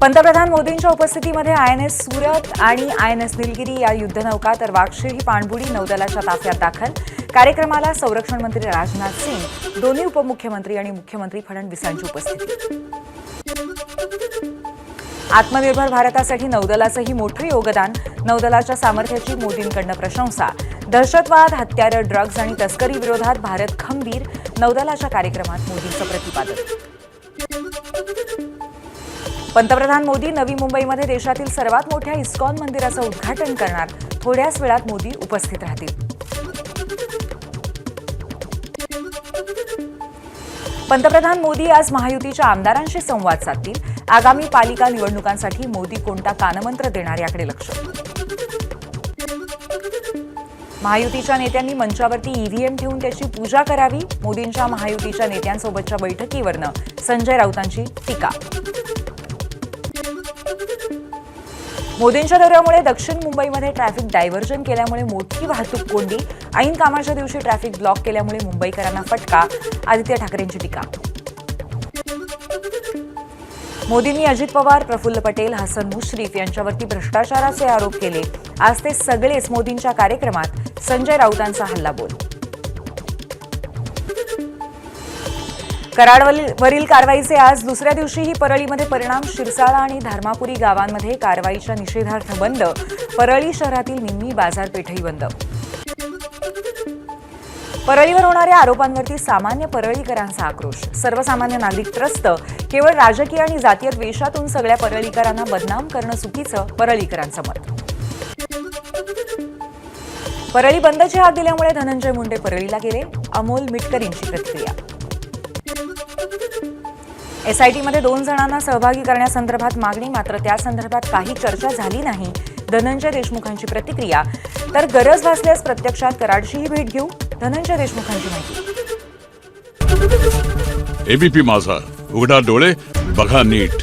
पंतप्रधान मोदींच्या उपस्थितीमध्ये आयएनएस सूरत आणि आयएनएस निलगिरी या युद्धनौका तर वाघशिरी पाणबुडी नौदलाच्या ताफ्यात दाखल। कार्यक्रमाला संरक्षण मंत्री राजनाथ सिंह, दोन्ही उपमुख्यमंत्री आणि मुख्यमंत्री फडणवीसांची उपस्थिती। आत्मनिर्भर भारतासाठी नौदलाचंही मोठं योगदान, नौदलाच्या सामर्थ्याची मोदींकडून प्रशंसा। दहशतवाद, हत्यारं, ड्रग्ज आणि तस्करी विरोधात भारत खंबीर, नौदलाच्या कार्यक्रमात मोदींचं प्रतिपादन। पंतप्रधान मोदी नवी मुंबईमध्ये देशातील सर्वात मोठ्या इस्कॉन मंदिराचं उद्घाटन करणार। थोड्याच वेळात मोदी उपस्थित राहतील। पंतप्रधान मोदी आज महायुतीच्या आमदारांशी संवाद साधतील। आगामी पालिका निवडणुकांसाठी मोदी कोणता कानमंत्र देणार याकडे लक्ष। महायुतीच्या नेत्यांनी मंचावरती ईव्हीएम ठेवून त्याची पूजा करावी। मोदींच्या महायुतीच्या नेत्यांसोबतच्या बैठकीवरनं संजय राऊतांची टीका। मोदींच्या दौऱ्यामुळे दक्षिण मुंबईमध्ये ट्रॅफिक डायव्हर्जन केल्यामुळे मोठी वाहतूक कोंडी। ऐन कामाच्या दिवशी ट्रॅफिक ब्लॉक केल्यामुळे मुंबईकरांना फटका। आदित्य ठाकरेंची टीका। मोदींनी अजित पवार, प्रफुल्ल पटेल, हसन मुश्रीफ यांच्यावरती भ्रष्टाचाराचे आरोप केले। आज ते सगळेच मोदींच्या कार्यक्रमात। संजय राऊतांचा हल्लाबोल। कराडवरील कारवाईचे आज दुसऱ्या दिवशीही परळीमध्ये परिणाम। शिरसाळा आणि धर्मापुरी गावांमध्ये कारवाईच्या निषेधार्थ बंद। परळी शहरातील निम्मी बाजारपेठही बंद। परळीवर होणाऱ्या आरोपांवरती सामान्य परळीकरांचा आक्रोश। सर्वसामान्य नागरिक त्रस्त। केवळ राजकीय आणि जातीय द्वेषातून सगळ्या परळीकरांना बदनाम करणं चुकीचं, परळीकरांचं मत। परळी बंदची हाक दिल्यामुळे धनंजय मुंडे परळीला गेले। अमोल मिटकरींची प्रतिक्रिया। एसआयटीमध्ये 2 जणांना सहभागी करण्यासंदर्भात मागणी, मात्र त्या संदर्भात काही चर्चा झाली नाही। धनंजय देशमुखांची प्रतिक्रिया। तर गरज भासल्यास प्रत्यक्षात कराडशीही भेट घेऊ, धनंजय देशमुखांची माहिती। एबीपी माझा, उघडा डोळे बघा नीट।